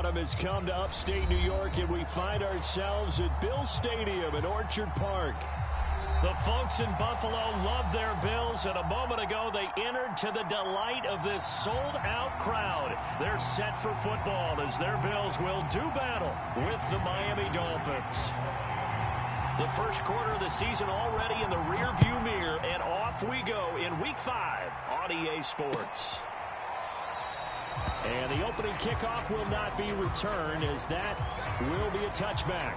Autumn has come to upstate New York, and we find ourselves at Bills Stadium in Orchard Park. The folks in Buffalo love their Bills, and a moment ago they entered to the delight of this sold-out crowd. They're set for football as their Bills will do battle with the Miami Dolphins. The first quarter of the season already in the rearview mirror, and off we go in Week 5 on EA Sports. And the opening kickoff will not be returned, as that will be a touchback.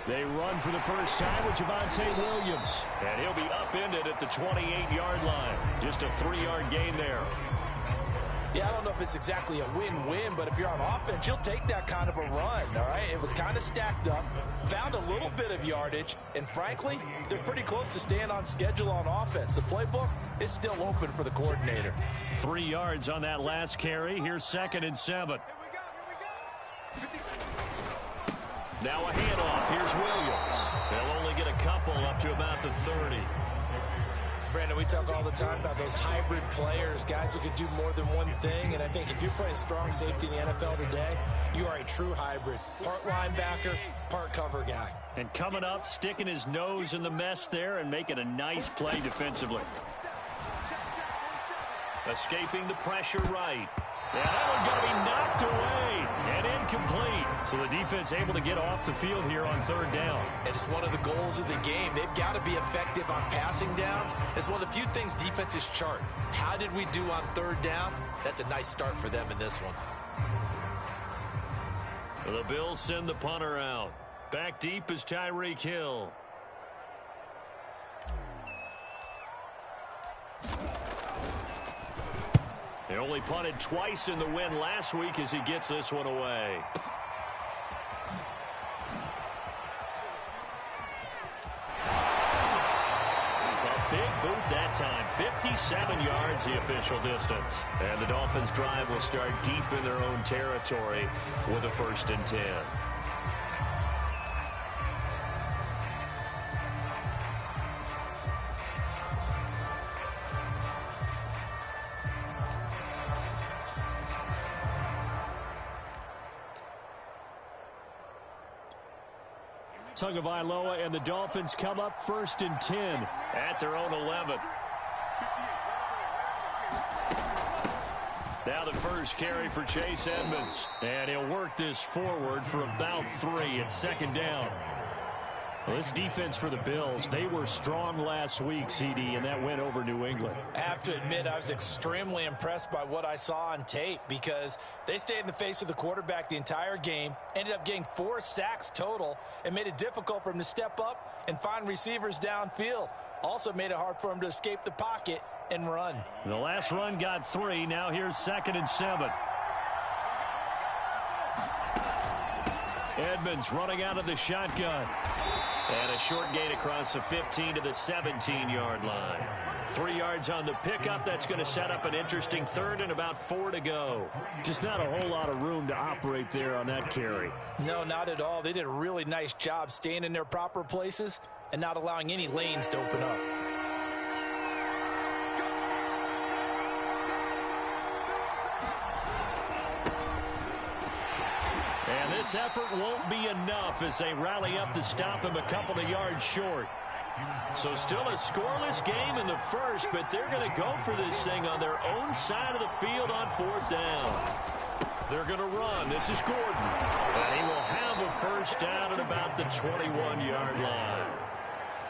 They run for the first time with Javonte Williams. And he'll be upended at the 28-yard line. Just a 3-yard gain there. Yeah, I don't know if it's exactly a win-win, but if you're on offense, you'll take that kind of a run, all right? It was kind of stacked up, found a little bit of yardage, and frankly, they're pretty close to staying on schedule on offense. The playbook is still open for the coordinator. 3 yards on that last carry. Here's 2nd and 7. Now a handoff. Here's Williams. They'll only get a couple up to about the 30. Brandon, we talk all the time about those hybrid players, guys who can do more than one thing, and I think if you're playing strong safety in the NFL today, you are a true hybrid. Part linebacker, part cover guy. And coming up, sticking his nose in the mess there and making a nice play defensively. Escaping the pressure right. And that one's going to be knocked away and incomplete. So the defense able to get off the field here on 3rd down. And it's one of the goals of the game. They've got to be effective on passing downs. It's one of the few things defenses chart. How did we do on 3rd down? That's a nice start for them in this one. The Bills send the punter out. Back deep is Tyreek Hill. They only punted twice in the win last week as he gets this one away. A big boot that time. 57 yards the official distance. And the Dolphins drive will start deep in their own territory with a 1st and 10. Tagovailoa and the Dolphins come up 1st and 10 at their own 11. Now the first carry for Chase Edmonds. And he'll work this forward for about 3 at 2nd down. Well, this defense for the Bills, they were strong last week, CD, and that went over New England. I have to admit, I was extremely impressed by what I saw on tape because they stayed in the face of the quarterback the entire game, ended up getting 4 sacks total, and made it difficult for him to step up and find receivers downfield. Also made it hard for him to escape the pocket and run. The last run got 3. Now here's 2nd and 7. Edmonds running out of the shotgun. And a short gain across the 15 to the 17-yard line. 3 yards on the pickup. That's going to set up an interesting 3rd and about 4 to go. Just not a whole lot of room to operate there on that carry. No, not at all. They did a really nice job staying in their proper places and not allowing any lanes to open up. And this effort won't be enough as they rally up to stop him a couple of yards short. So still a scoreless game in the first, but they're going to go for this thing on their own side of the field on 4th down. They're going to run. This is Gordon. And he will have a 1st down at about the 21-yard line.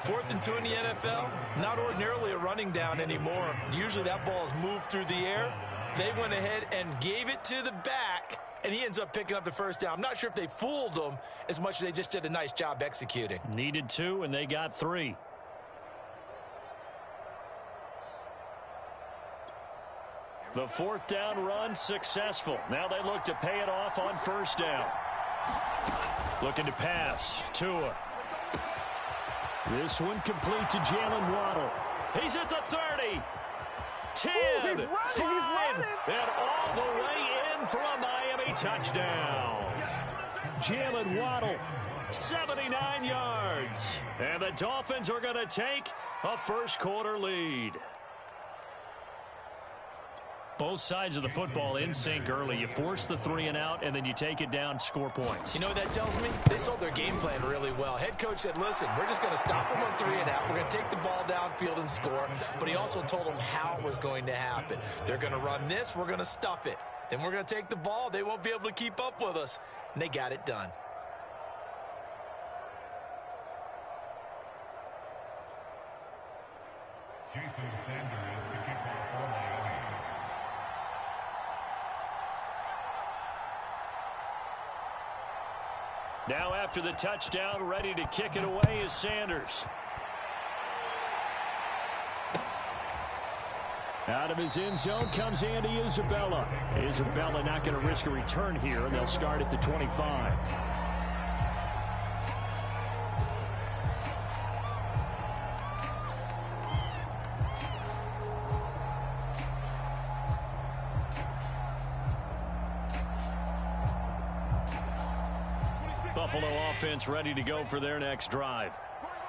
4th and 2 in the NFL, not ordinarily a running down anymore. Usually that ball is moved through the air. They went ahead and gave it to the back, and he ends up picking up the 1st down. I'm not sure if they fooled him as much as they just did a nice job executing. Needed 2, and they got 3. The 4th down run successful. Now they look to pay it off on 1st down. Looking to pass. Tua. This one complete to Jalen Waddle. He's at the 30. 10, he's running, 5, and all the way in for a Miami touchdown. Jalen Waddle, 79 yards. And the Dolphins are going to take a first-quarter lead. Both sides of the football in sync early. You force the 3-and-out, and then you take it down, score points. You know what that tells me? They sold their game plan really well. Head coach said, listen, we're just going to stop them on 3-and-out. We're going to take the ball downfield and score. But he also told them how it was going to happen. They're going to run this. We're going to stuff it. Then we're going to take the ball. They won't be able to keep up with us. And they got it done. Jason Sanders, the kickoff for Miami. Now after the touchdown, ready to kick it away is Sanders. Out of his end zone comes Andy Isabella. Isabella not going to risk a return here, and they'll start at the 25. Buffalo offense ready to go for their next drive.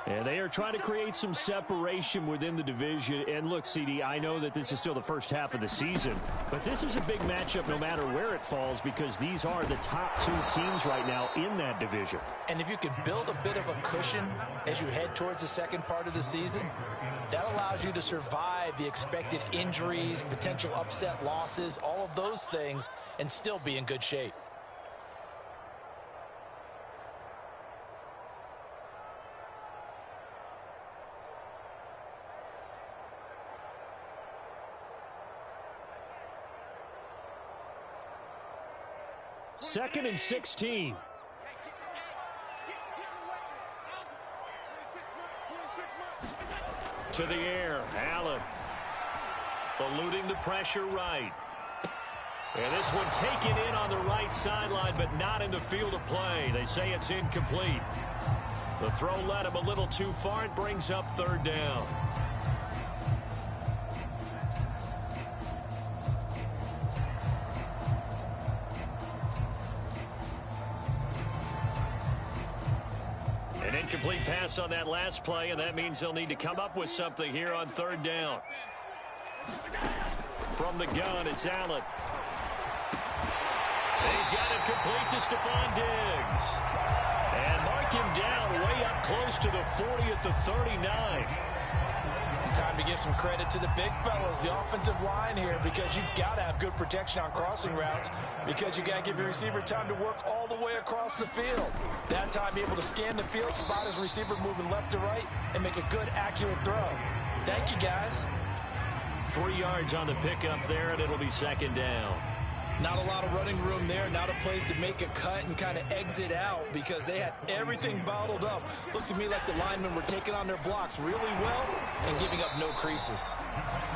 And they are trying to create some separation within the division. And look, CD, I know that this is still the first half of the season, but this is a big matchup no matter where it falls because these are the top two teams right now in that division. And if you can build a bit of a cushion as you head towards the second part of the season, that allows you to survive the expected injuries, potential upset losses, all of those things, and still be in good shape. Second and 16. To the air, Allen. Eluding the pressure right. And this one taken in on the right sideline, but not in the field of play. They say it's incomplete. The throw led him a little too far. It brings up third down. An incomplete pass on that last play, and that means they'll need to come up with something here on third down. From the gun, it's Allen. And he's got it complete to Stephon Diggs. And mark him down way up close to the 40 at the 39. Time to give some credit to the big fellas, the offensive line here, because you've got to have good protection on crossing routes, because you got to give your receiver time to work all the way across the field. That time, be able to scan the field, spot his receiver moving left to right, and make a good, accurate throw. Thank you, guys. 3 yards on the pickup there, and it'll be second down. Not a lot of running room there, not a place to make a cut and kind of exit out because they had everything bottled up. Looked to me like the linemen were taking on their blocks really well and giving up no creases.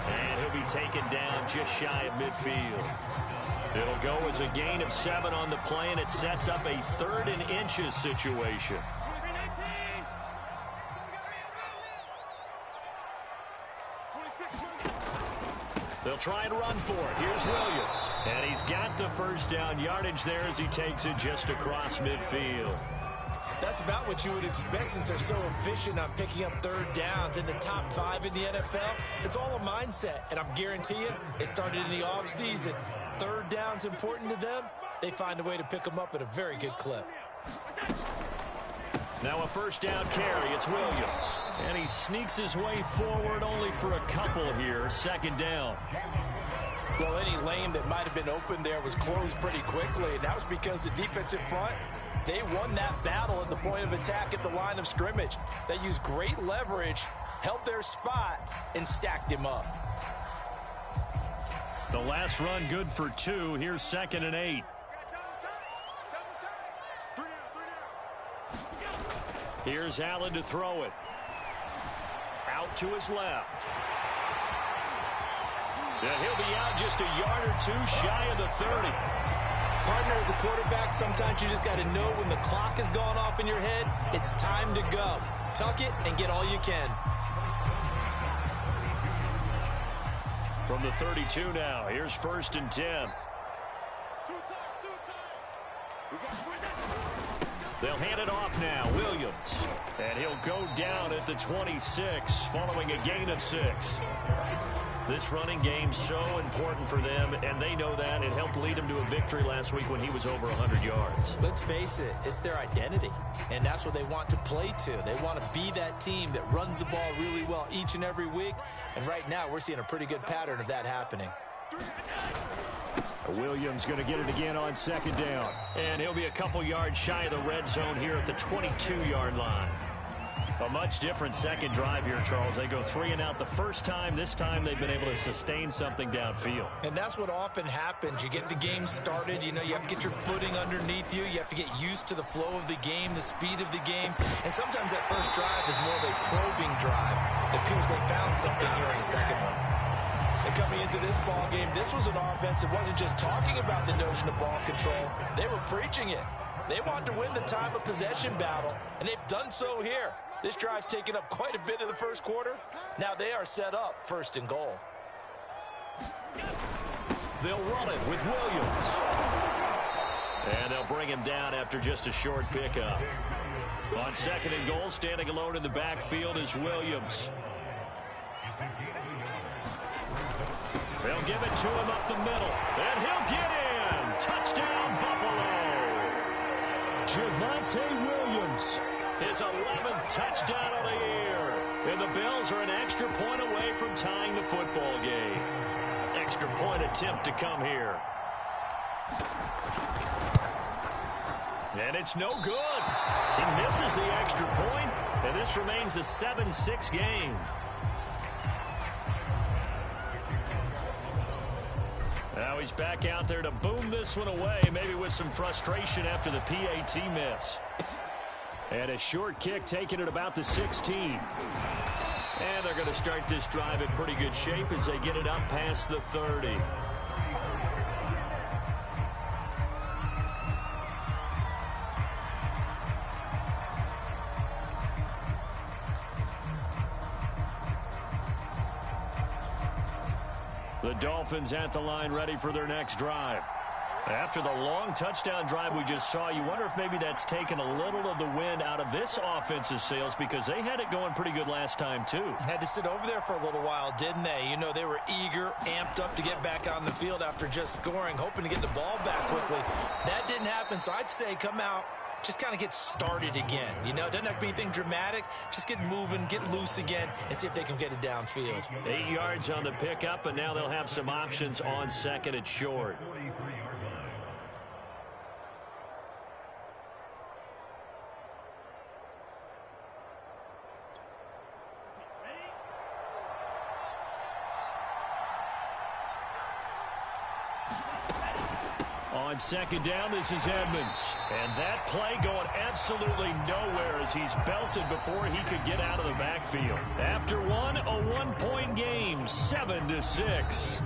And he'll be taken down just shy of midfield. It'll go as a gain of 7 on the play, and it sets up a 3rd and inches situation. They'll try and run for it. Here's Williams. And he's got the first down yardage there as he takes it just across midfield. That's about what you would expect since they're so efficient on picking up third downs in the top 5 in the NFL. It's all a mindset, and I'm guarantee you it started in the offseason. Third down's important to them. They find a way to pick them up at a very good clip. Now a first down carry. It's Williams. And he sneaks his way forward only for a couple here. Second down. Well, any lane that might have been open there was closed pretty quickly, and that was because the defensive front, they won that battle at the point of attack at the line of scrimmage. They used great leverage, held their spot, and stacked him up. The last run good for 2. Here's 2nd and 8. Here's Allen to throw it. Out to his left. And he'll be out just a yard or 2 shy of the 30. Partner, as a quarterback, sometimes you just got to know when the clock has gone off in your head, it's time to go. tuck it and get all you can. From the 32 now, here's 1st and 10. They'll hand it off now, Williams. And he'll go down at the 26 following a gain of 6. This running game's so important for them, and they know that. It helped lead them to a victory last week when he was over 100 yards. Let's face it, it's their identity, and that's what they want to play to. They want to be that team that runs the ball really well each and every week, and right now we're seeing a pretty good pattern of that happening. Williams going to get it again on 2nd down, and he'll be a couple yards shy of the red zone here at the 22-yard line. A much different second drive here, Charles. They go 3 and out the first time. This time they've been able to sustain something downfield. And that's what often happens. You get the game started. You have to get your footing underneath you. You have to get used to the flow of the game, the speed of the game. And sometimes that first drive is more of a probing drive. It appears they found something here in the second one. And coming into this ball game, this was an offense that wasn't just talking about the notion of ball control. They were preaching it. They wanted to win the time of possession battle, and they've done so here. This drive's taken up quite a bit of the first quarter. Now they are set up 1st and goal. They'll run it with Williams. And they'll bring him down after just a short pickup. On 2nd and goal, standing alone in the backfield is Williams. They'll give it to him up the middle. And he'll get in. Touchdown, Buffalo. Javonte Williams. His 11th touchdown of the year. And the Bills are an extra point away from tying the football game. Extra point attempt to come here. And it's no good. He misses the extra point, and this remains a 7-6 game. Now he's back out there to boom this one away, maybe with some frustration after the PAT miss. And a short kick taken at about the 16. And they're going to start this drive in pretty good shape as they get it up past the 30. The Dolphins at the line ready for their next drive. After the long touchdown drive we just saw, you wonder if maybe that's taken a little of the wind out of this offensive sails, because they had it going pretty good last time too. Had to sit over there for a little while, didn't they? They were eager, amped up to get back on the field after just scoring, hoping to get the ball back quickly. That didn't happen, so I'd say come out, just kind of get started again. It doesn't have to be anything dramatic. Just get moving, get loose again, and see if they can get it downfield. 8 yards on the pickup, and now they'll have some options on 2nd and short. On 2nd down, this is Edmonds. And that play going absolutely nowhere as he's belted before he could get out of the backfield. After one, a 1-point game, 7-6.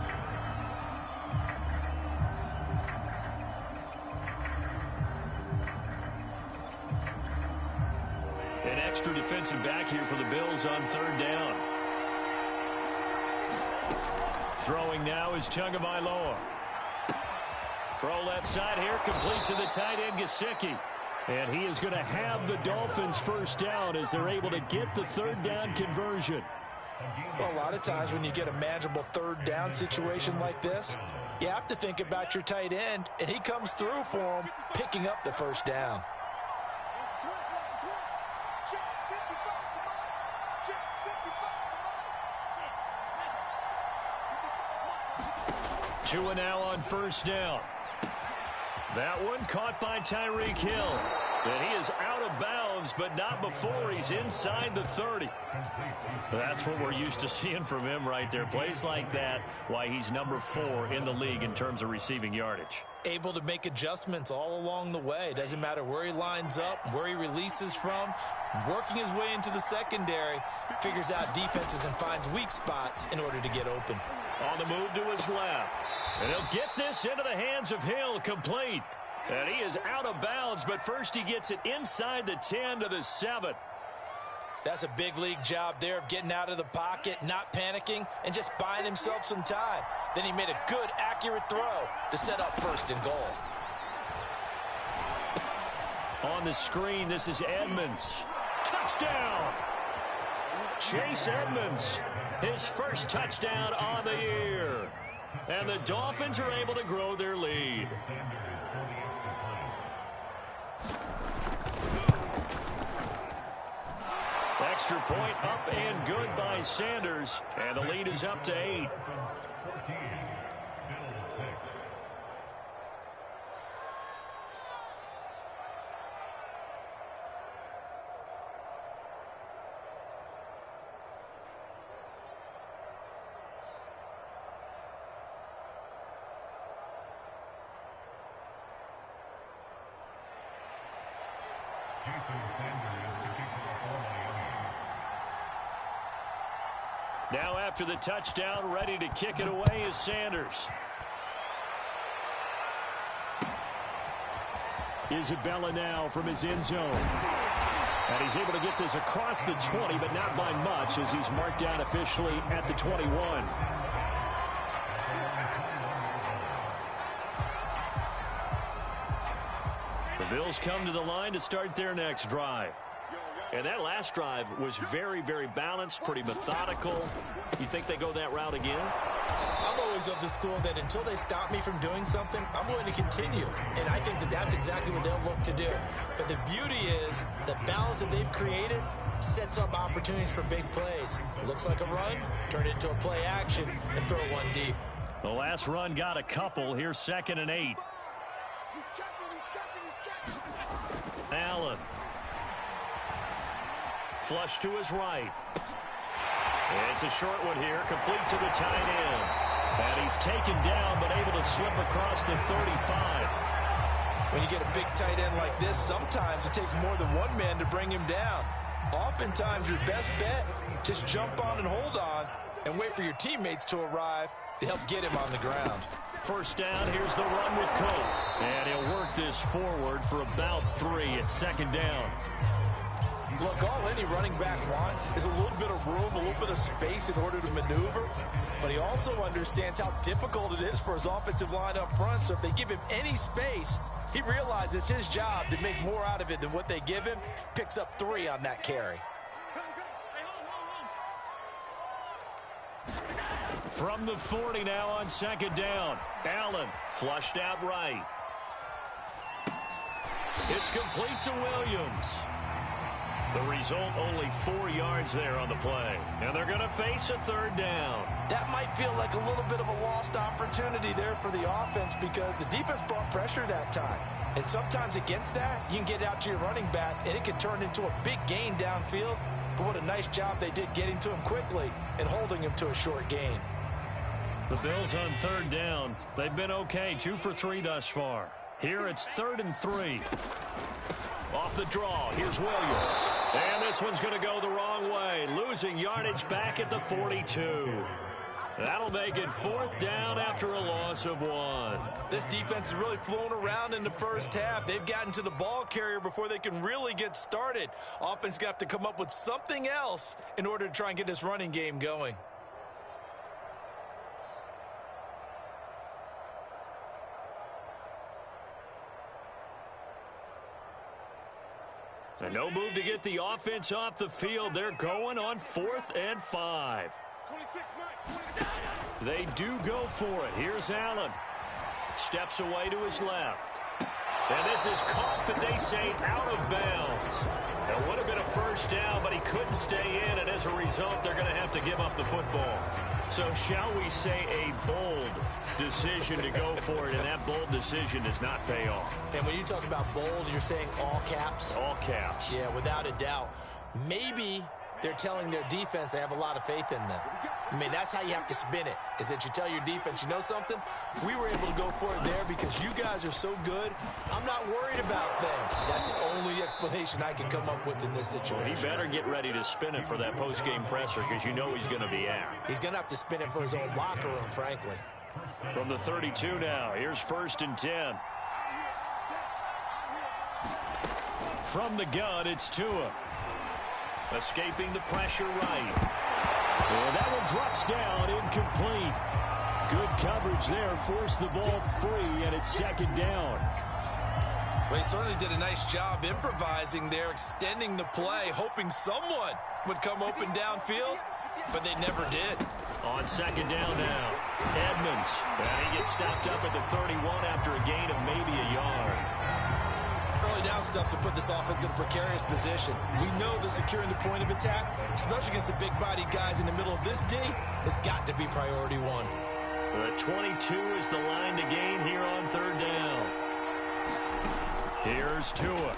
An extra defensive back here for the Bills on 3rd down. Throwing now is Tagovailoa. Throw left side here, complete to the tight end, Gesicki. And he is going to have the Dolphins first down as they're able to get the 3rd down conversion. Well, a lot of times when you get a manageable 3rd down situation like this, you have to think about your tight end, and he comes through for him, picking up the 1st down. Two and now on 1st down. That one caught by Tyreek Hill. And he is out of bounds, but not before he's inside the 30. That's what we're used to seeing from him right there. Plays like that, why he's number 4 in the league in terms of receiving yardage. Able to make adjustments all along the way. Doesn't matter where he lines up, where he releases from. Working his way into the secondary, figures out defenses and finds weak spots in order to get open. On the move to his left. And he'll get this into the hands of Hill, complete. And he is out of bounds, but first he gets it inside the 10 to the 7. That's a big league job there of getting out of the pocket, not panicking, and just buying himself some time. Then he made a good, accurate throw to set up 1st and goal. On the screen, this is Edmonds. Touchdown! Chase Edmonds, his first touchdown on the year. And the Dolphins are able to grow their lead. Extra point up and good by Sanders. And the lead is up to 8. Now after the touchdown, ready to kick it away is Sanders. Isabella now from his end zone. And he's able to get this across the 20, but not by much as he's marked down officially at the 21. The Bills come to the line to start their next drive. And that last drive was very, very balanced, pretty methodical. You think they go that route again? I'm always of the school that until they stop me from doing something, I'm going to continue. And I think that that's exactly what they'll look to do. But the beauty is the balance that they've created sets up opportunities for big plays. Looks like a run, turn it into a play action, and throw one deep. The last run got a couple. Here's 2nd and 8. Allen. Flush to his right. It's a short one here, complete to the tight end. And he's taken down, but able to slip across the 35. When you get a big tight end like this, sometimes it takes more than one man to bring him down. Oftentimes, your best bet, just jump on and hold on and wait for your teammates to arrive to help get him on the ground. First down, here's the run with Cope. And he'll work this forward for about 3 at 2nd down. Look, all any running back wants is a little bit of room, a little bit of space in order to maneuver. But he also understands how difficult it is for his offensive line up front. So if they give him any space, he realizes his job to make more out of it than what they give him. Picks up 3 on that carry. From the 40 now on 2nd down. Allen flushed out right. It's complete to Williams. The result, only 4 yards there on the play. And they're going to face a 3rd down. That might feel like a little bit of a lost opportunity there for the offense because the defense brought pressure that time. And sometimes against that, you can get out to your running back, and it can turn into a big gain downfield. But what a nice job they did getting to him quickly and holding him to a short gain. The Bills on 3rd down. They've been okay, 2 for 3 thus far. Here it's 3rd and 3. Off the draw, here's Williams. And this one's going to go the wrong way. Losing yardage back at the 42. That'll make it 4th down after a loss of 1. This defense has really flown around in the first half. They've gotten to the ball carrier before they can really get started. Offense going to have to come up with something else in order to try and get this running game going. And no move to get the offense off the field. They're going on 4th and 5. They do go for it. Here's Allen. Steps away to his left. And this is caught, but they say out of bounds. It would have been a 1st down, but he couldn't stay in, and as a result, they're going to have to give up the football. So shall we say a bold decision to go for it, and that bold decision does not pay off. And when you talk about bold, you're saying all caps? All caps. Yeah, without a doubt. Maybe they're telling their defense they have a lot of faith in them. I mean, that's how you have to spin it, is that you tell your defense, you know something? We were able to go for it there because you guys are so good. I'm not worried about things. That's the only explanation I can come up with in this situation. Well, he better get ready to spin it for that post-game presser because you know he's going to be out. He's going to have to spin it for his own locker room, frankly. From the 32 now, here's 1st and 10. From the gun, it's Tua. Escaping the pressure right. And that one drops down, incomplete. Good coverage there, forced the ball free, and it's second down. Well, he certainly did a nice job improvising there, extending the play, hoping someone would come open downfield, but they never did. On second down now, Edmonds. And he gets stopped up at the 31 after a gain of maybe a yard. Early down stuff to put this offense in a precarious position. We know that securing the point of attack, especially against the big-bodied guys in the middle of this D, has got to be priority one. The 22 is the line to gain here on third down. Here's Tua.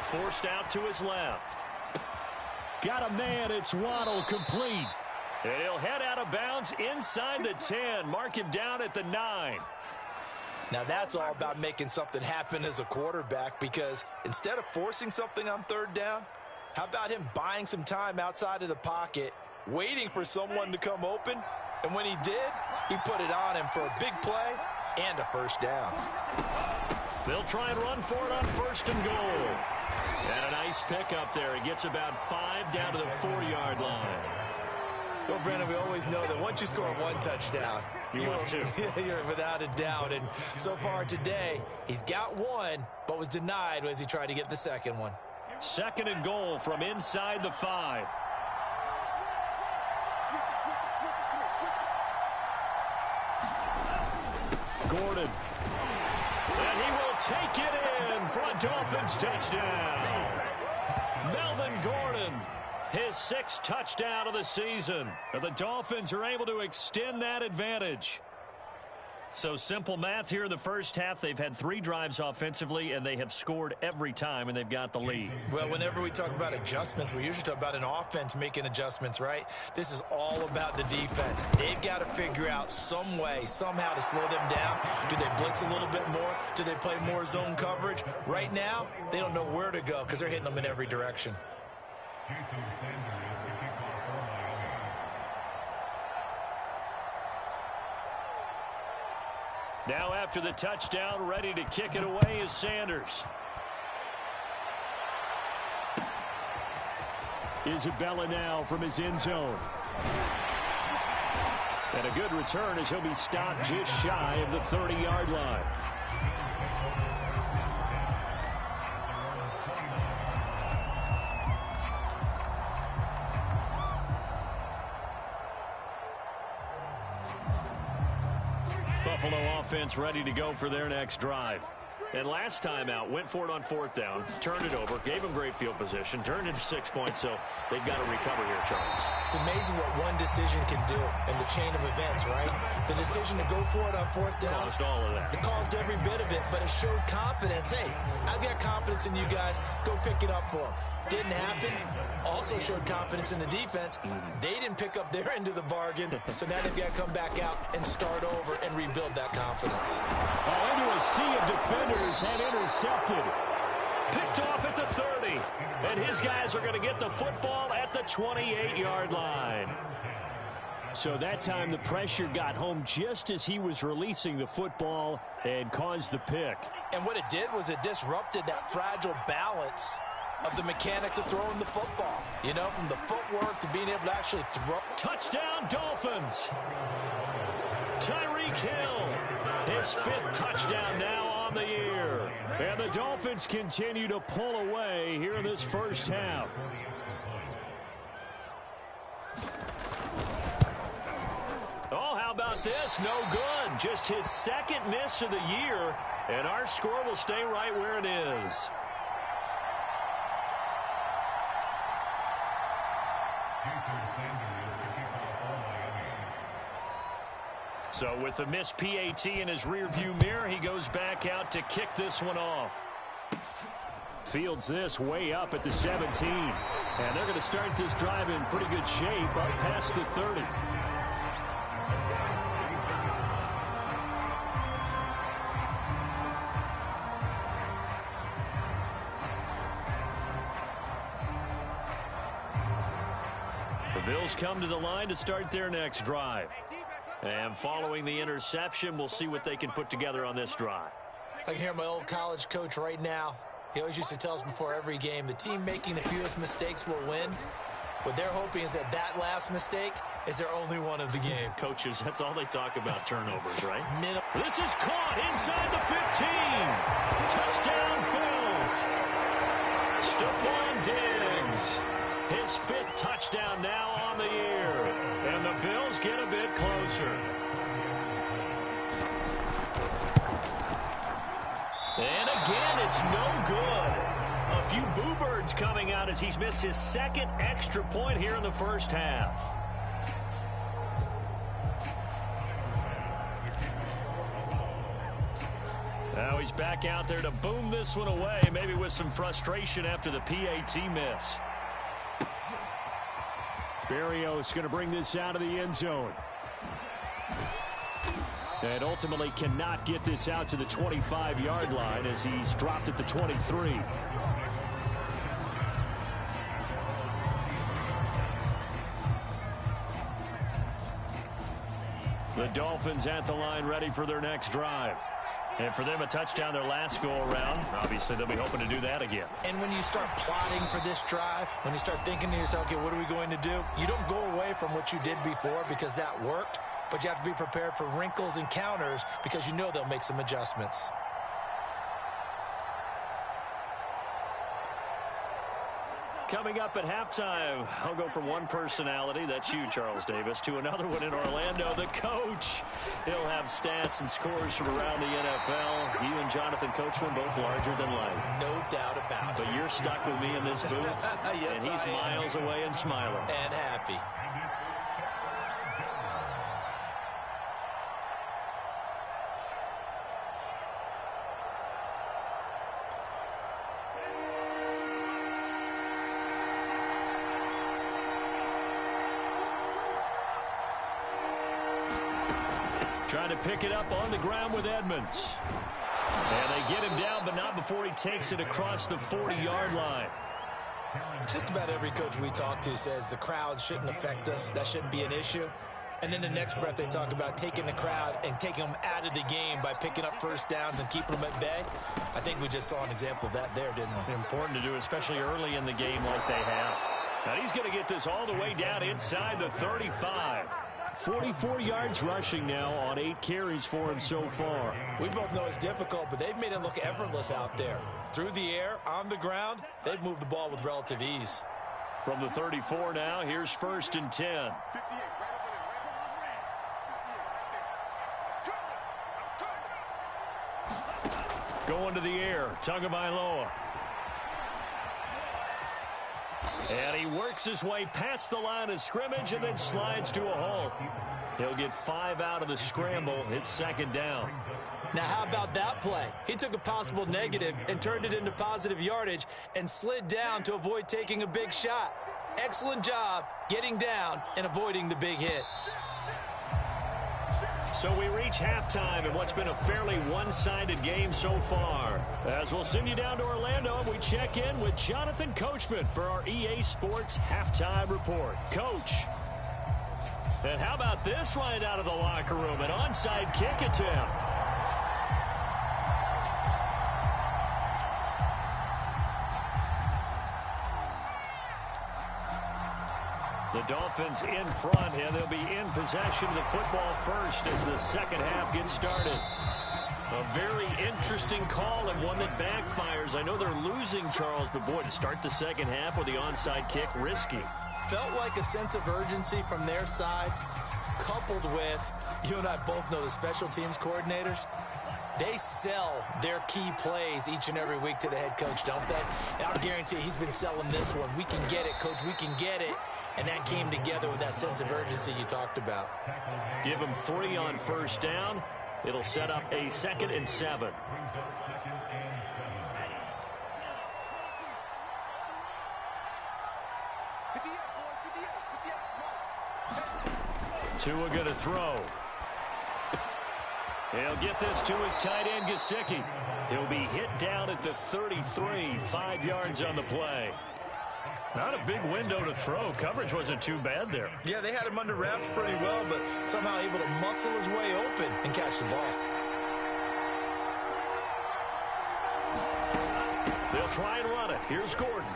Forced out to his left. Got a man, it's Waddle, complete. And he'll head out of bounds inside the 10. Mark him down at the 9. Now that's all about making something happen as a quarterback, because instead of forcing something on third down, how about him buying some time outside of the pocket, waiting for someone to come open, and when he did, he put it on him for a big play and a first down. They'll try and run for it on first and goal. And a nice pickup there. He gets about 5 down to the 4-yard line. Well, Brandon, we always know that once you score one touchdown, you want two. You're without a doubt. And so far today, he's got one, but was denied as he tried to get the second one. Second and goal from inside the 5. Gordon. And he will take it in for a Dolphins touchdown. Melvin Gordon, his 6th touchdown of the season. And the Dolphins are able to extend that advantage. So simple math here in the first half. They've had 3 drives offensively, and they have scored every time, and they've got the lead. Well, whenever we talk about adjustments, we usually talk about an offense making adjustments, right? This is all about the defense. They've got to figure out some way, somehow to slow them down. Do they blitz a little bit more? Do they play more zone coverage? Right now, they don't know where to go because they're hitting them in every direction. Now after the touchdown, ready to kick it away is Sanders. Isabella now from his end zone. And a good return as he'll be stopped just shy of the 30-yard line. Buffalo offense ready to go for their next drive. And last time out, went for it on 4th down, turned it over, gave them great field position, turned into 6 points, so they've got to recover here, Charles. It's amazing what one decision can do in the chain of events, right? The decision to go for it on 4th down. Caused all of that. It caused every bit of it, but it showed confidence. Hey, I've got confidence in you guys. Go pick it up for them. Didn't happen. Also showed confidence in the defense. They didn't pick up their end of the bargain, so now they've got to come back out and start over and rebuild that confidence. Into a sea of defenders and intercepted. Picked off at the 30. And his guys are going to get the football at the 28-yard line. So that time the pressure got home just as he was releasing the football and caused the pick. And what it did was it disrupted that fragile balance of the mechanics of throwing the football. You know, from the footwork to being able to actually throw. Touchdown, Dolphins. Tyreek Hill, his 5th touchdown now on the year. And the Dolphins continue to pull away here in this first half. Oh, how about this? No good. Just his 2nd miss of the year, and our score will stay right where it is. So with the missed PAT in his rearview mirror, he goes back out to kick this one off. Fields this way up at the 17. And they're going to start this drive in pretty good shape up past the 30. The Bills come to the line to start their next drive. And following the interception, we'll see what they can put together on this drive. I can hear my old college coach right now. He always used to tell us before every game, the team making the fewest mistakes will win. What they're hoping is that last mistake is their only one of the game. Coaches, that's all they talk about, turnovers, right? This is caught inside the 15. Touchdown, Bills. Stephon Diggs. His 5th touchdown now on the year. And the Bills get a bit closer. And again, it's no good. A few boo birds coming out as he's missed his 2nd extra point here in the first half. Now he's back out there to boom this one away, maybe with some frustration after the PAT miss. Berrios going to bring this out of the end zone. And ultimately cannot get this out to the 25-yard line as he's dropped at the 23. The Dolphins at the line ready for their next drive. And for them, a touchdown their last go-around. Obviously, they'll be hoping to do that again. And when you start plotting for this drive, when you start thinking to yourself, okay, what are we going to do? You don't go away from what you did before because that worked. But you have to be prepared for wrinkles and counters because you know they'll make some adjustments. Coming up at halftime, I'll go from one personality, that's you, Charles Davis, to another one in Orlando, the coach. He'll have stats and scores from around the NFL. You and Jonathan Coachman both larger than life. No doubt about it. But you're stuck with me in this booth, yes, and he's miles away and smiling. And happy. Trying to pick it up on the ground with Edmonds. And they get him down, but not before he takes it across the 40-yard line. Just about every coach we talk to says the crowd shouldn't affect us. That shouldn't be an issue. And then the next breath they talk about taking the crowd and taking them out of the game by picking up first downs and keeping them at bay. I think we just saw an example of that there, didn't we? Important to do, especially early in the game like they have. Now he's going to get this all the way down inside the 35. 44 yards rushing now on 8 carries for him so far. We both know it's difficult, but they've made it look effortless out there. Through the air, on the ground, they've moved the ball with relative ease. From the 34 now, here's 1st and 10. Going to the air, Tagovailoa. And he works his way past the line of scrimmage and then slides to a halt. He'll get 5 out of the scramble. It's 2nd down. Now, how about that play? He took a possible negative and turned it into positive yardage and slid down to avoid taking a big shot. Excellent job getting down and avoiding the big hit. So we reach halftime in what's been a fairly one-sided game so far. As we'll send you down to Orlando, and we check in with Jonathan Coachman for our EA Sports Halftime Report. Coach. And how about this right out of the locker room? An onside kick attempt. The Dolphins in front, and they'll be in possession of the football first as the second half gets started. A very interesting call and one that backfires. I know they're losing, Charles, but boy, to start the second half with the onside kick, risky. Felt like a sense of urgency from their side, coupled with, you and I both know the special teams coordinators. They sell their key plays each and every week to the head coach, don't they? And I'll guarantee he's been selling this one. We can get it, coach, we can get it. And that came together with that sense of urgency you talked about. Give him 3 on 1st down. It'll set up a 2nd and 7. Tua going to throw. He'll get this to his tight end, Gesicki. He'll be hit down at the 33, 5 yards on the play. Not a big window to throw. Coverage wasn't too bad there. Yeah, they had him under wraps pretty well, but somehow able to muscle his way open and catch the ball. They'll try and run it. Here's Gordon.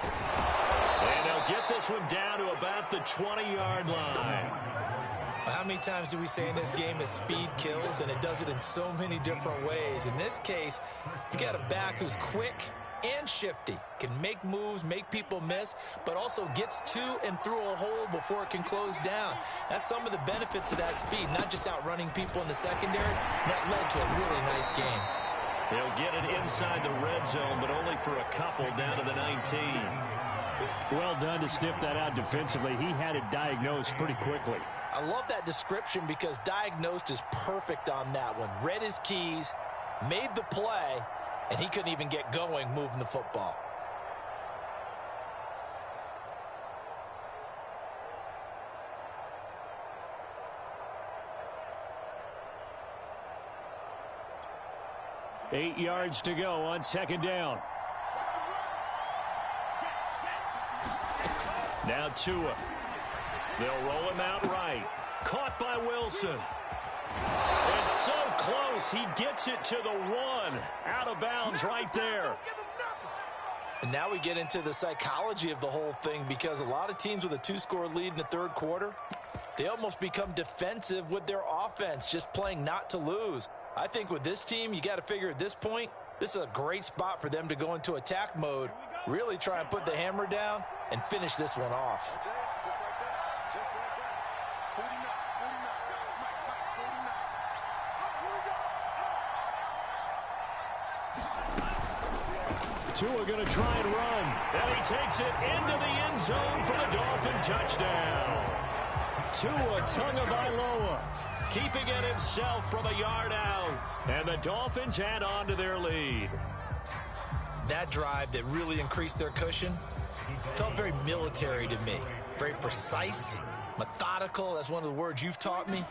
And they'll get this one down to about the 20-yard line. How many times do we say in this game that speed kills, and it does it in so many different ways? In this case, you got a back who's quick and shifty, can make moves, make people miss, but also gets to and through a hole before it can close down. That's some of the benefits of that speed, not just outrunning people in the secondary. That led to a really nice game. They'll get it inside the red zone, but only for a couple down to the 19. Well done to sniff that out defensively. He had it diagnosed pretty quickly. I love that description because diagnosed is perfect on that one. Read his keys, made the play, and he couldn't even get going moving the football. Eight yards to go on second down. Now Tua. They'll roll him out right. Caught by Wilson. It's so close. He gets it to the 1. Out of bounds right there. And now we get into the psychology of the whole thing, because a lot of teams with a 2-score lead in the third quarter, they almost become defensive with their offense, just playing not to lose. I think with this team, you got to figure at this point, this is a great spot for them to go into attack mode, really try and put the hammer down and finish this one off. Tua going to try and run. And he takes it into the end zone for the Dolphin touchdown. Tua Tagovailoa keeping it himself from a yard out. And the Dolphins add on to their lead. That drive that really increased their cushion felt very military to me. Very precise, methodical. That's one of the words you've taught me.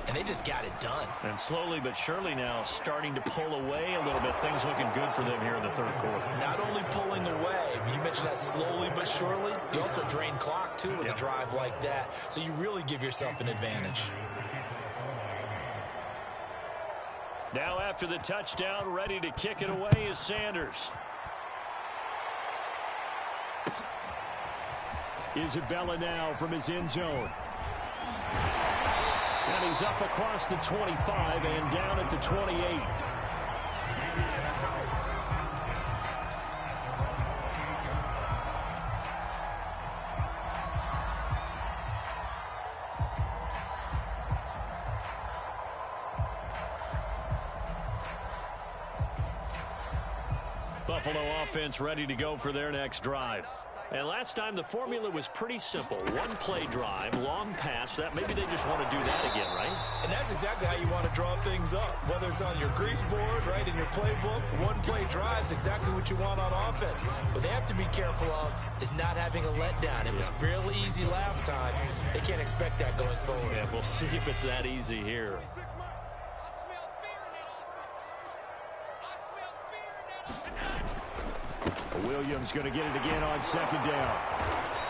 And they just got it done. And slowly but surely now starting to pull away a little bit. Things looking good for them here in the third quarter. Not only pulling away, but you mentioned that slowly but surely. You also drain clock, too, with a drive like that. So you really give yourself an advantage. Now after the touchdown, ready to kick it away is Sanders. Isabella now from his end zone. And he's up across the 25 and down at the 28. Buffalo offense ready to go for their next drive. And last time the formula was pretty simple. One play drive, long pass. That maybe they just want to do that again, right? And that's exactly how you want to draw things up. Whether it's on your grease board, right, in your playbook, one play drive is exactly what you want on offense. What they have to be careful of is not having a letdown. It was fairly easy last time. They can't expect that going forward. Yeah, we'll see if it's that easy here. Williams going to get it again on second down.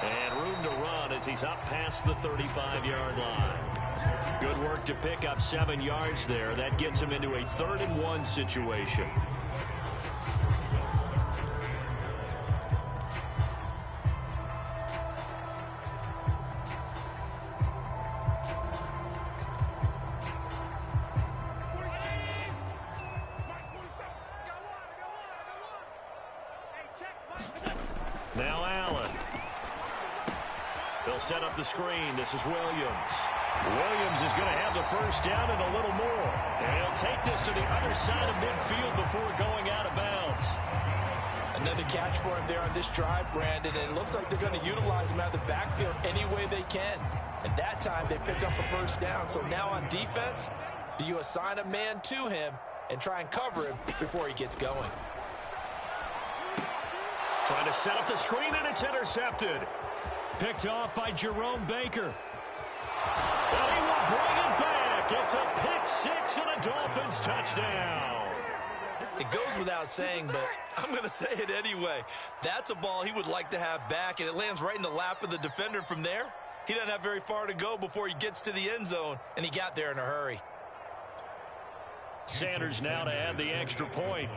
And room to run as he's up past the 35-yard line. Good work to pick up 7 yards there. That gets him into a 3rd-and-1 situation. Now Allen. They'll set up the screen. This is Williams. Williams is going to have the first down and a little more. And he'll take this to the other side of midfield before going out of bounds. Another catch for him there on this drive, Brandon. And it looks like they're going to utilize him out of the backfield any way they can. And that time they pick up a first down. So now on defense, do you assign a man to him and try and cover him before he gets going? Trying to set up the screen, and it's intercepted. Picked off by Jerome Baker. And he will bring it back. It's a pick-6 and a Dolphins touchdown. It goes without saying, but I'm going to say it anyway. That's a ball he would like to have back, and it lands right in the lap of the defender from there. He doesn't have very far to go before he gets to the end zone, and he got there in a hurry. Sanders now to add the extra point.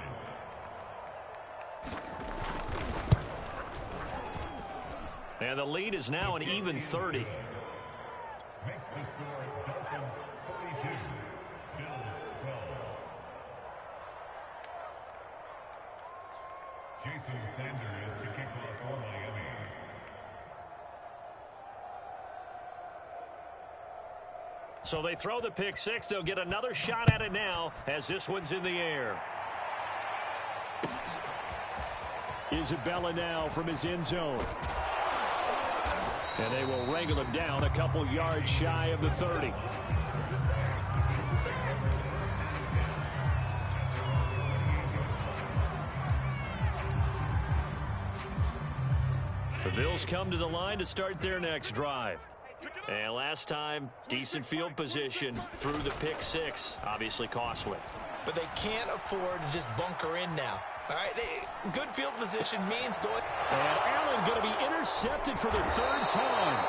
And the lead is now an even 30. Makes the score Dolphins 42, Bills 12. Jason Sanders to kick off for Miami. So they throw the pick six. They'll get another shot at it now as this one's in the air. Isabella now from his end zone. And they will wrangle him down a couple yards shy of the 30. The Bills come to the line to start their next drive. And last time, decent field position through the pick six. Obviously costly. But they can't afford to just bunker in now. All right, good field position means going. And Allen going to be intercepted for the third time.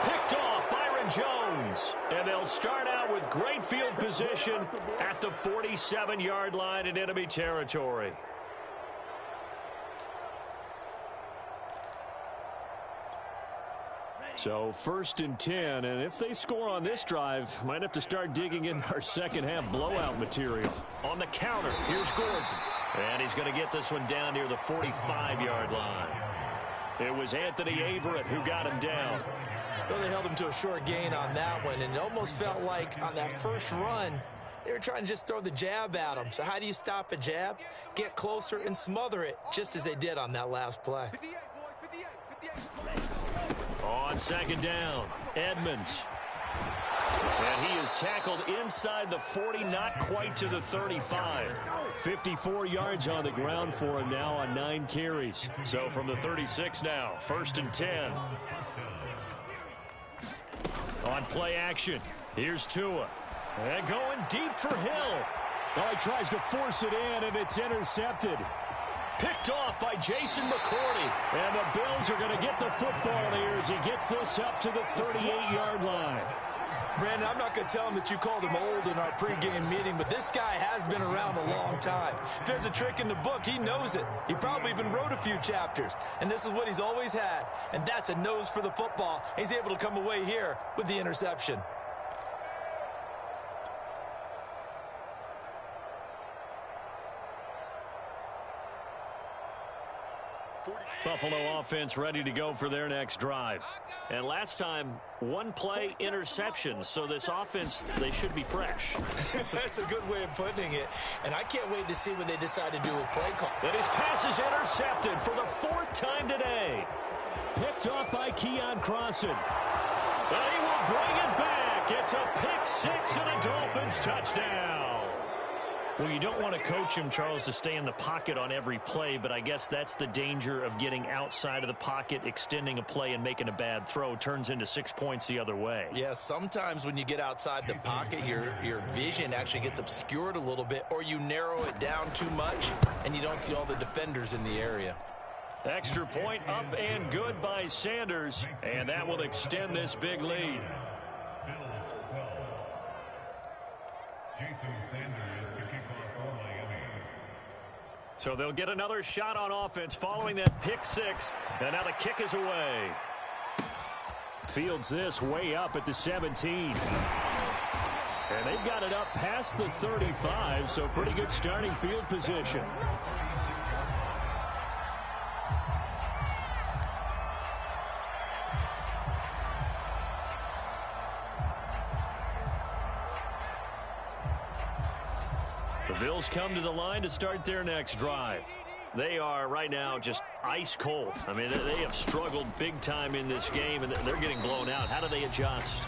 Picked off Byron Jones. And they'll start out with great field position at the 47-yard line in enemy territory. So 1st and 10, and if they score on this drive, might have to start digging in our second half blowout material. On the counter, here's Gordon. And he's going to get this one down near the 45-yard line. It was Anthony Averett who got him down. Well, they held him to a short gain on that one, and it almost felt like on that first run, they were trying to just throw the jab at him. So how do you stop a jab? Get closer and smother it, just as they did on that last play. On second down, Edmonds. And he is tackled inside the 40, not quite to the 35. 54 yards on the ground for him now on 9 carries. So from the 36 now, 1st and 10. On play action, here's Tua. And going deep for Hill. Oh, he tries to force it in, and it's intercepted. Picked off by Jason McCourty. And the Bills are going to get the football here as he gets this up to the 38-yard line. Brandon, I'm not going to tell him that you called him old in our pregame meeting, but this guy has been around a long time. If there's a trick in the book, he knows it. He probably even wrote a few chapters, and this is what he's always had, and that's a nose for the football. He's able to come away here with the interception. Buffalo offense ready to go for their next drive. And last time, one play interceptions. So this offense, they should be fresh. That's a good way of putting it. And I can't wait to see what they decide to do with play call. And his pass is intercepted for the 4th time today. Picked off by Keon Crossan. And he will bring it back. It's a pick six and a Dolphins touchdown. Well, you don't want to coach him, Charles, to stay in the pocket on every play, but I guess that's the danger of getting outside of the pocket, extending a play, and making a bad throw. Turns into 6 points the other way. Yeah, sometimes when you get outside the pocket, your vision actually gets obscured a little bit, or you narrow it down too much, and you don't see all the defenders in the area. Extra point up and good by Sanders, and that will extend this big lead. Jason Sanders to kick off for Miami. So they'll get another shot on offense following that pick six, and now the kick is away. Fields this way up at the 17. And they've got it up past the 35, so pretty good starting field position. The Bills come to the line to start their next drive. They are right now just ice cold. I mean, they have struggled big time in this game, and they're getting blown out. How do they adjust?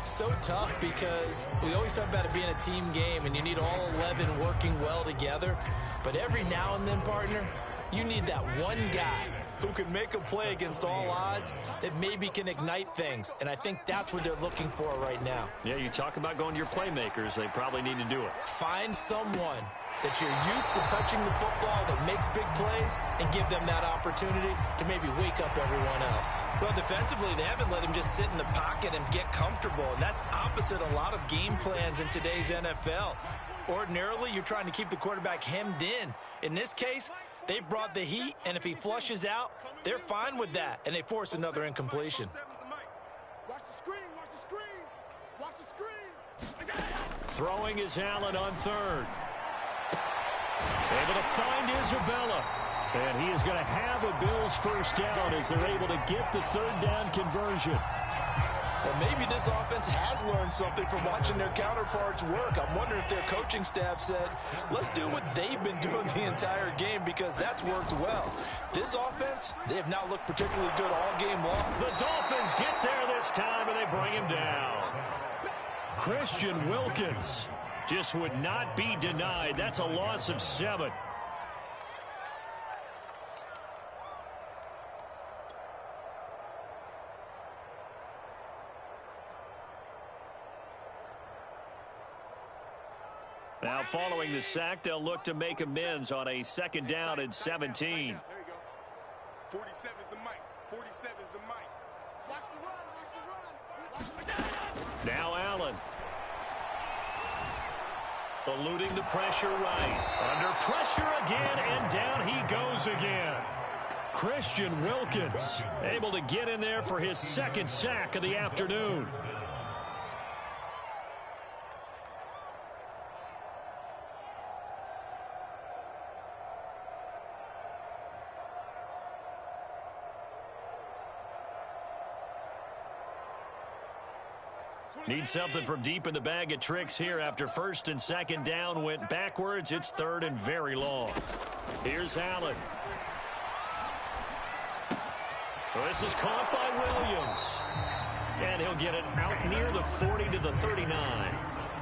So tough because we always talk about it being a team game, and you need all 11 working well together. But every now and then, partner, you need that one guy who can make a play against all odds that maybe can ignite things. And I think that's what they're looking for right now. Yeah, you talk about going to your playmakers. They probably need to do it. Find someone that you're used to touching the football that makes big plays and give them that opportunity to maybe wake up everyone else. Well, defensively, they haven't let him just sit in the pocket and get comfortable, and that's opposite a lot of game plans in today's NFL. Ordinarily, you're trying to keep the quarterback hemmed in. In this case, They brought the heat, and if he flushes out, they're fine with that, and they force another incompletion. Watch the screen, watch the screen, watch the screen. Throwing is Allen on third. Able to find Isabella. And he is going to have a Bills first down as they're able to get the third down conversion. Well, maybe this offense has learned something from watching their counterparts work. I'm wondering if their coaching staff said, let's do what they've been doing the entire game because that's worked well. This offense, they have not looked particularly good all game long. The Dolphins get there this time, and they bring him down. Christian Wilkins just would not be denied. That's a loss of 7. Now, following the sack, they'll look to make amends on a 2nd down and 17. There you go. 47 is the mic. 47 is the mic. Watch the run, watch the run. Now Allen. Eluding the pressure right. Under pressure again, and down he goes again. Christian Wilkins able to get in there for his 2nd sack of the afternoon. Need something from deep in the bag of tricks here after 1st and 2nd down went backwards. It's 3rd and very long. Here's Allen. This is caught by Williams. And he'll get it out near the 40 to the 39.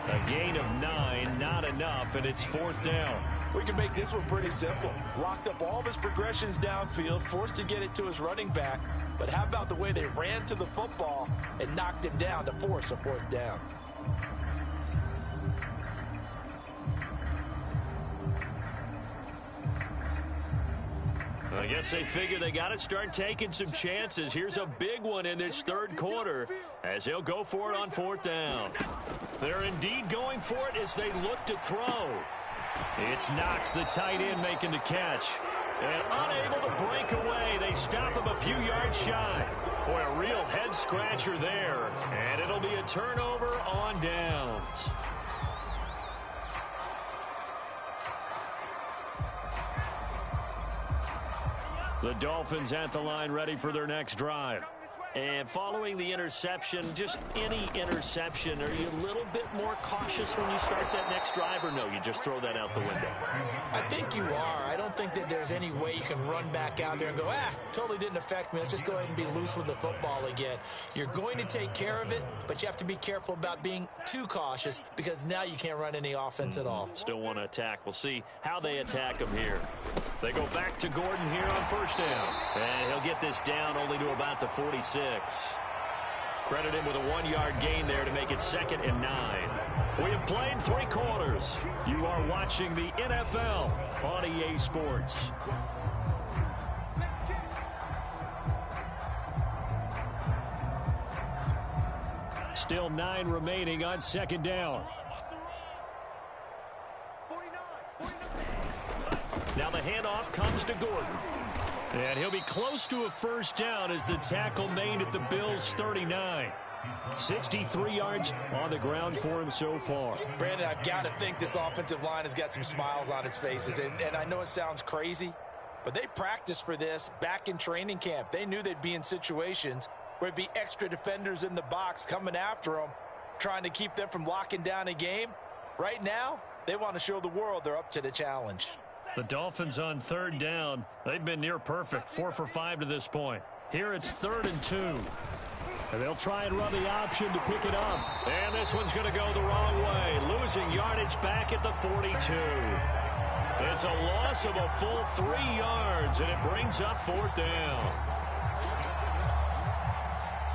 A gain of 9, not enough, and it's 4th down. We can make this one pretty simple. Locked up all of his progressions downfield, forced to get it to his running back. But how about the way they ran to the football and knocked him down to force a 4th down? I guess they figure they got to start taking some chances. Here's a big one in this 3rd quarter as he'll go for it on 4th down. They're indeed going for it as they look to throw. It's Knox, the tight end, making the catch. And unable to break away. They stop him a few yards shy. Boy, a real head-scratcher there. And it'll be a turnover on downs. The Dolphins at the line ready for their next drive. And following the interception, just any interception, are you a little bit more cautious when you start that next drive, or no, you just throw that out the window? I think you are. I don't think that there's any way you can run back out there and go, totally didn't affect me. Let's just go ahead and be loose with the football again. You're going to take care of it, but you have to be careful about being too cautious because now you can't run any offense at all. Still want to attack. We'll see how they attack him here. They go back to Gordon here on 1st down. And he'll get this down only to about the 46. Credit him with a 1-yard gain there to make it 2nd and 9. We have played 3 quarters. You are watching the NFL on EA Sports. Still 9 remaining on 2nd down. Now the handoff comes to Gordon. And he'll be close to a 1st down as the tackle made at the Bills' 39. 63 yards on the ground for him so far. Brandon, I've got to think this offensive line has got some smiles on its faces. And I know it sounds crazy, but they practiced for this back in training camp. They knew they'd be in situations where it'd be extra defenders in the box coming after them, trying to keep them from locking down a game. Right now, they want to show the world they're up to the challenge. The Dolphins on 3rd down. They've been near perfect, 4 for 5 to this point. Here it's 3rd and 2. And they'll try and run the option to pick it up. And this one's going to go the wrong way. Losing yardage back at the 42. It's a loss of a full 3 yards, and it brings up 4th down.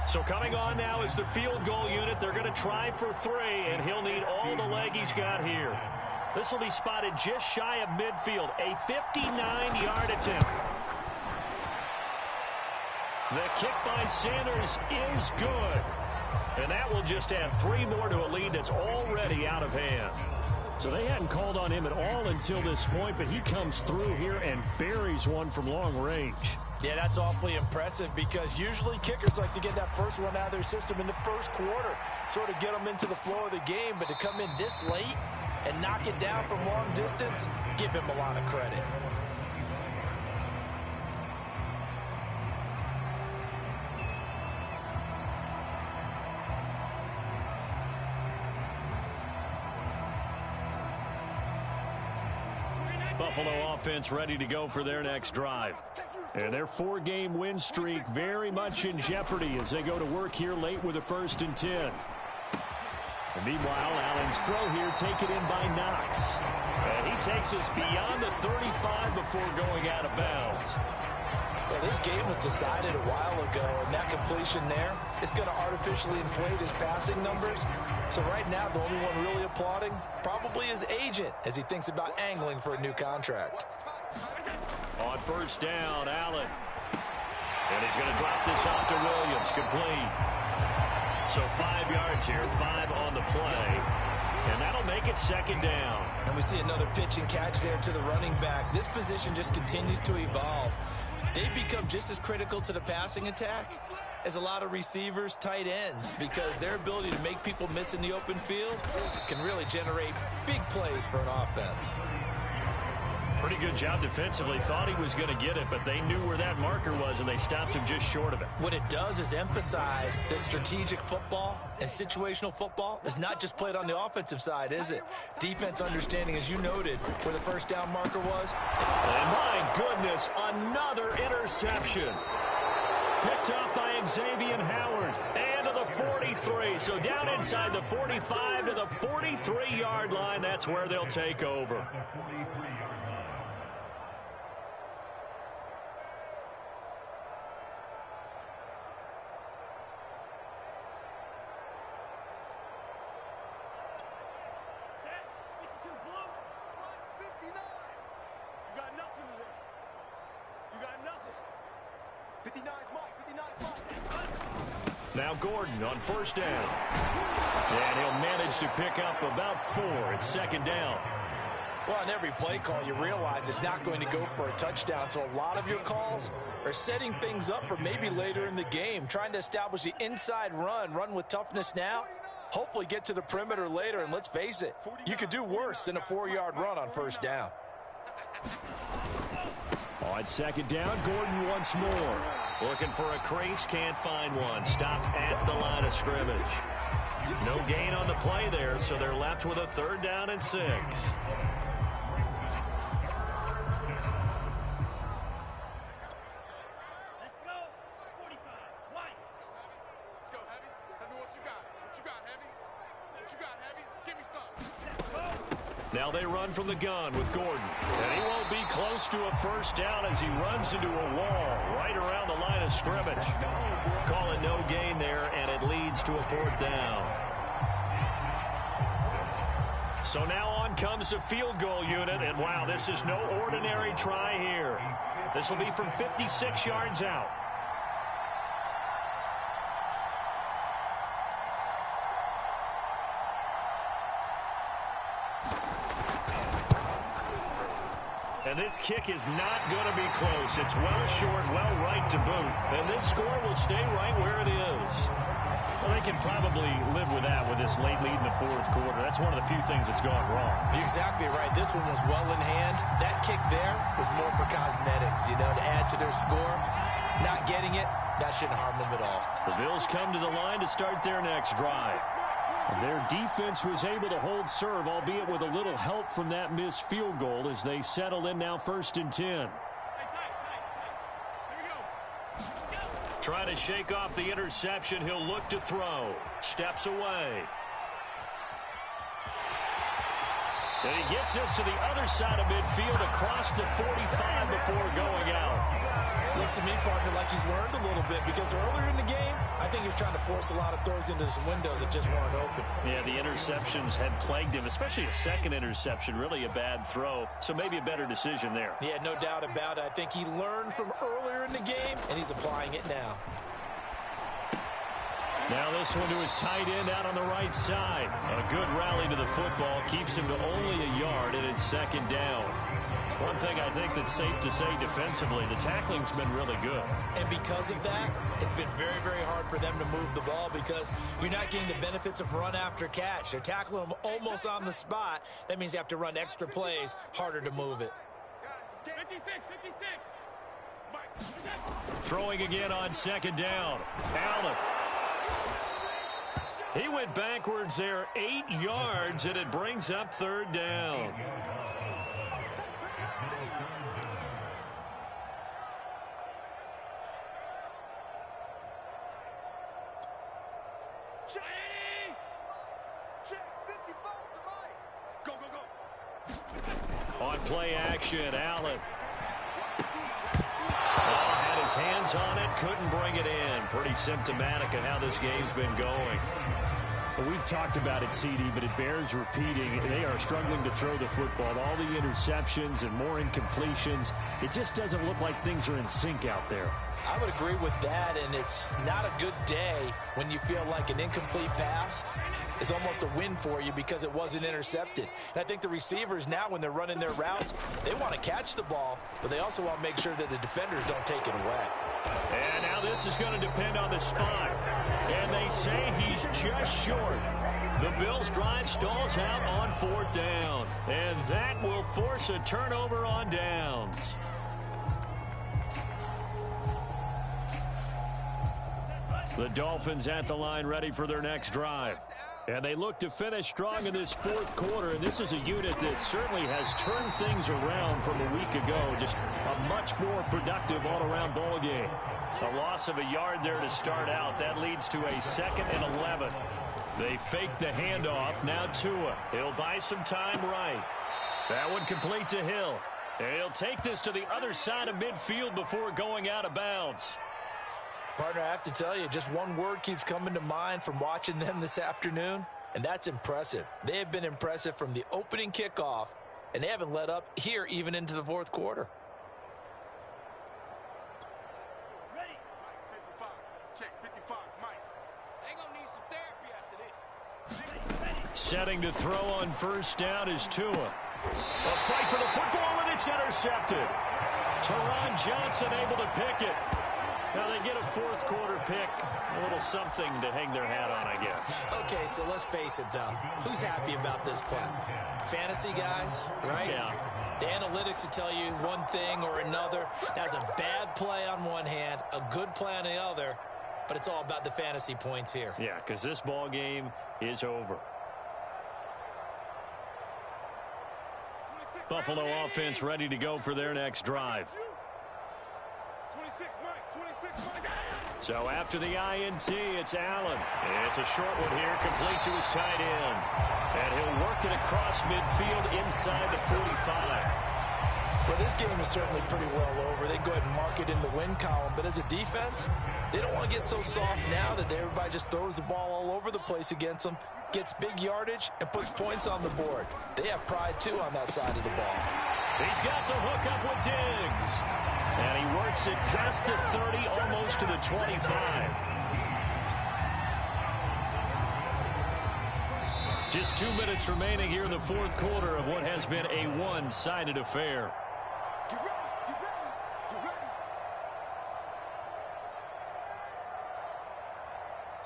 So coming on now is the field goal unit. They're going to try for 3, and he'll need all the leg he's got here. This will be spotted just shy of midfield. A 59-yard attempt. The kick by Sanders is good. And that will just add 3 more to a lead that's already out of hand. So they hadn't called on him at all until this point, but he comes through here and buries one from long range. Yeah, that's awfully impressive because usually kickers like to get that first one out of their system in the first quarter, sort of get them into the flow of the game, but to come in this late and knock it down from long distance, give him a lot of credit. Buffalo offense ready to go for their next drive. And their 4-game win streak very much in jeopardy as they go to work here late with a 1st and 10. And meanwhile, Allen's throw here taken in by Knox. And he takes us beyond the 35 before going out of bounds. Well, this game was decided a while ago, and that completion there is going to artificially inflate his passing numbers. So right now, the only one really applauding probably his agent as he thinks about angling for a new contract. On 1st down, Allen. And he's going to drop this off to Williams, complete. So 5 yards here, 5 on the play. And that'll make it 2nd down. And we see another pitch and catch there to the running back. This position just continues to evolve. They become just as critical to the passing attack as a lot of receivers, tight ends, because their ability to make people miss in the open field can really generate big plays for an offense. Pretty good job defensively. Thought he was going to get it, but they knew where that marker was, and they stopped him just short of it. What it does is emphasize that strategic football and situational football is not just played on the offensive side, is it? Defense understanding, as you noted, where the 1st down marker was. And my goodness, another interception. Picked up by Xavier Howard. And to the 43. So down inside the 45 to the 43-yard line. That's where they'll take over. Now Gordon on 1st down. And he'll manage to pick up about 4 at 2nd down. Well, on every play call, you realize it's not going to go for a touchdown. So a lot of your calls are setting things up for maybe later in the game, trying to establish the inside run with toughness now, hopefully get to the perimeter later. And let's face it, you could do worse than a 4-yard run on 1st down. On 2nd down, Gordon once more. Looking for a crease, can't find one. Stopped at the line of scrimmage. No gain on the play there, so they're left with a 3rd down and 6. Let's go. 45. White. Let's go, Heavy. Heavy, what you got? What you got, Heavy? What you got, Heavy? Give me some. Now they run from the gun with Gordon. And he won't be close to a 1st down as he runs into a wall right around the line of scrimmage. Call it no gain there, and it leads to a 4th down. So now on comes the field goal unit, and wow, this is no ordinary try here. This will be from 56 yards out. And this kick is not going to be close. It's well short, well right to boot. And this score will stay right where it is. Well, they can probably live with that with this late lead in the 4th quarter. That's one of the few things that's gone wrong. You're exactly right. This one was well in hand. That kick there was more for cosmetics, to add to their score. Not getting it, that shouldn't harm them at all. The Bills come to the line to start their next drive. And their defense was able to hold serve, albeit with a little help from that missed field goal as they settle in now 1st and 10. Trying to shake off the interception. He'll look to throw. Steps away. And he gets this to the other side of midfield across the 45 before going out. Looks to me, partner, like he's learned a little bit because earlier in the game, I think he was trying to force a lot of throws into some windows that just weren't open. Yeah, the interceptions had plagued him, especially a 2nd interception, really a bad throw. So maybe a better decision there. Yeah, no doubt about it. I think he learned from earlier in the game, and he's applying it now. Now this one to his tight end out on the right side. A good rally to the football keeps him to only a yard, and it's second down. One thing I think that's safe to say defensively, the tackling's been really good. And because of that, it's been very, very hard for them to move the ball because you're not getting the benefits of run after catch. They're tackling them almost on the spot. That means you have to run extra plays, harder to move it. 56. Throwing again on second down. Allen. He went backwards there 8 yards, and it brings up third down. On play action, Allen. Had his hands on it, couldn't bring it in. Pretty symptomatic of how this game's been going. Well, we've talked about it, CD, but it bears repeating. They are struggling to throw the football. All the interceptions and more incompletions. It just doesn't look like things are in sync out there. I would agree with that, and it's not a good day when you feel like an incomplete pass is almost a win for you because it wasn't intercepted. And I think the receivers now, when they're running their routes, they want to catch the ball, but they also want to make sure that the defenders don't take it away. And now this is going to depend on the spot. And they say he's just short. The Bills' drive stalls out on fourth down. And that will force a turnover on downs. The Dolphins at the line ready for their next drive. And they look to finish strong in this fourth quarter. And this is a unit that certainly has turned things around from a week ago. Just a much more productive all-around ball game. A loss of a yard there to start out. That leads to a 2nd and 11. They fake the handoff. Now Tua. He'll buy some time right. That one complete to Hill. And he'll take this to the other side of midfield before going out of bounds. Partner, I have to tell you, just one word keeps coming to mind from watching them this afternoon, and that's impressive. They have been impressive from the opening kickoff, and they haven't let up here even into the fourth quarter. Ready. 55. Check 55. Mike. They gonna need some therapy after this. Setting to throw on first down is Tua. A fight for the football, and it's intercepted. Teron Johnson able to pick it. Now they get a fourth quarter pick. A little something to hang their hat on, I guess. Okay, so let's face it, though. Who's happy about this play? Fantasy guys, right? Yeah. The analytics will tell you one thing or another. That's a bad play on one hand, a good play on the other, but it's all about the fantasy points here. Yeah, because this ball game is over. Buffalo offense ready to go for their next drive. 26, Mike. 26, Mike. So after the INT, it's Allen. It's a short one here, complete to his tight end. And he'll work it across midfield inside the 45. Well, this game is certainly pretty well over. They go ahead and mark it in the win column. But as a defense, they don't want to get so soft now that everybody just throws the ball all over the place against them, gets big yardage, and puts points on the board. They have pride, too, on that side of the ball. He's got the hook up with Diggs. And he works it past the 30, almost to the 25. Just 2 minutes remaining here in the fourth quarter of what has been a one-sided affair. Get ready. Get ready. Get ready.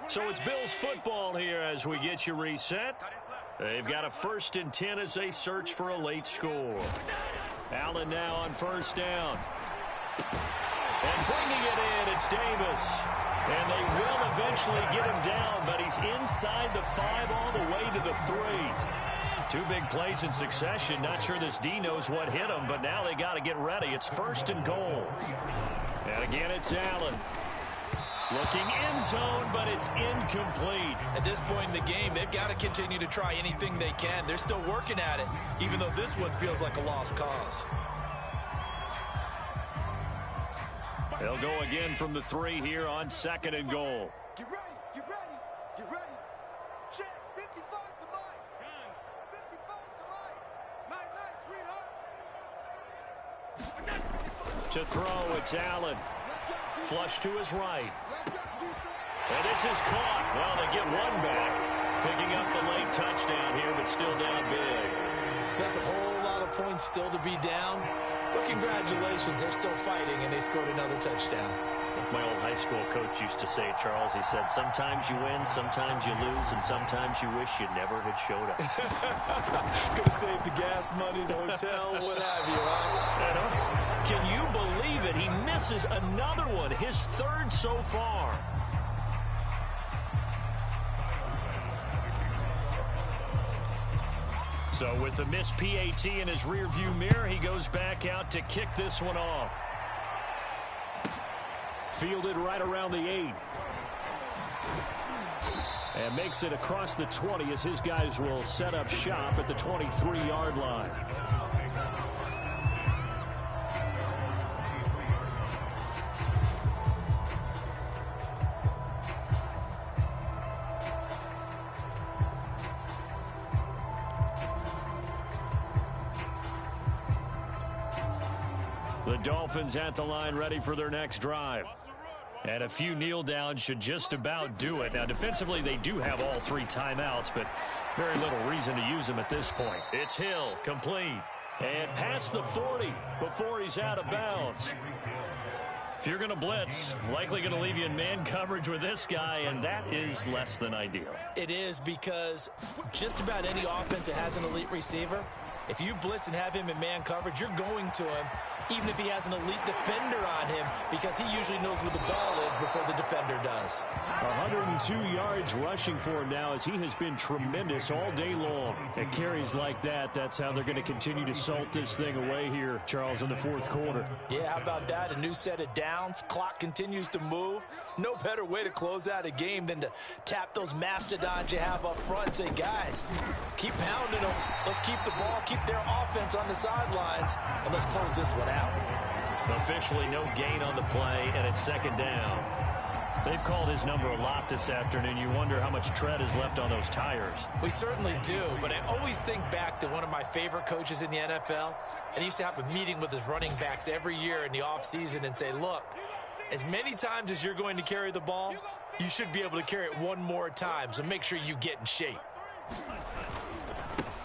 So it's Bills football here as we get you reset. They've got a 1st and 10 as they search for a late score. Allen now on first down. And bringing it in, it's Davis. And they will eventually get him down, but he's inside the 5 all the way to the 3. 2 big plays in succession. Not sure this D knows what hit him, but now they got to get ready. It's 1st and goal. And again, it's Allen. Looking end zone, but it's incomplete. At this point in the game, they've got to continue to try anything they can. They're still working at it, even though this one feels like a lost cause. They'll go again from the 3 here on 2nd and goal. Get ready. Get ready. Get ready. Check 55 to Mike. 55 to Mike. Night, sweetheart. To throw, it's Allen. Flush to his right. And this is caught. Well, they get one back. Picking up the late touchdown here, but still down big. That's a whole lot of points still to be down. But congratulations, they're still fighting, and they scored another touchdown. Like my old high school coach used to say, Charles, he said, sometimes you win, sometimes you lose, and sometimes you wish you never had showed up. Could have saved the gas money, the hotel, what have you, right? Can you believe it? He misses another one, his third so far. So with the missed PAT in his rearview mirror, he goes back out to kick this one off. Fielded right around the 8. And makes it across the 20 as his guys will set up shop at the 23-yard line. The Dolphins at the line ready for their next drive. And a few kneel downs should just about do it. Now, defensively, they do have all 3 timeouts, but very little reason to use them at this point. It's Hill, complete. And past the 40 before he's out of bounds. If you're going to blitz, likely going to leave you in man coverage with this guy, and that is less than ideal. It is, because just about any offense that has an elite receiver, if you blitz and have him in man coverage, you're going to him, even if he has an elite defender on him, because he usually knows where the ball is before the defender does. 102 yards rushing for him now, as he has been tremendous all day long. At carries like that, that's how they're going to continue to salt this thing away here, Charles, in the fourth quarter. Yeah, how about that? A new set of downs. Clock continues to move. No better way to close out a game than to tap those mastodons you have up front and say, guys, keep pounding them. Let's keep the ball, keep their offense on the sidelines, and let's close this one out. Officially no gain on the play, and it's second down. They've called his number a lot this afternoon. You wonder how much tread is left on those tires. We certainly do, but I always think back to one of my favorite coaches in the NFL, and he used to have a meeting with his running backs every year in the offseason and say, look, as many times as you're going to carry the ball, you should be able to carry it one more time, so make sure you get in shape.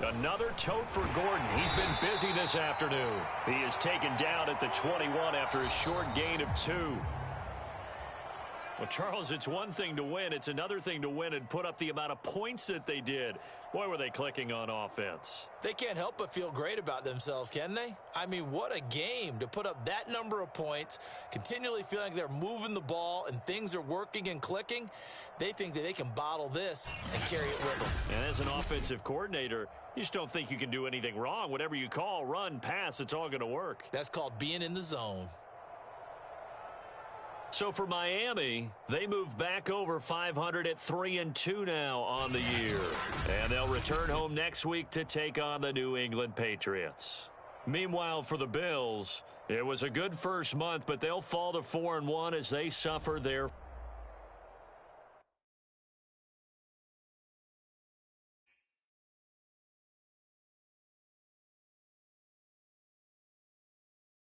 Another tote for Gordon. He's been busy this afternoon. He is taken down at the 21 after a short gain of 2. Well, Charles, it's one thing to win. It's another thing to win and put up the amount of points that they did. Boy, were they clicking on offense. They can't help but feel great about themselves, can they? I mean, what a game to put up that number of points, continually feeling like they're moving the ball and things are working and clicking. They think that they can bottle this and carry it with them. And as an offensive coordinator, you just don't think you can do anything wrong. Whatever you call, run, pass, it's all going to work. That's called being in the zone. So for Miami, they move back over 500 at 3-2 now on the year. And they'll return home next week to take on the New England Patriots. Meanwhile, for the Bills, it was a good first month, but they'll fall to 4-1 as they suffer their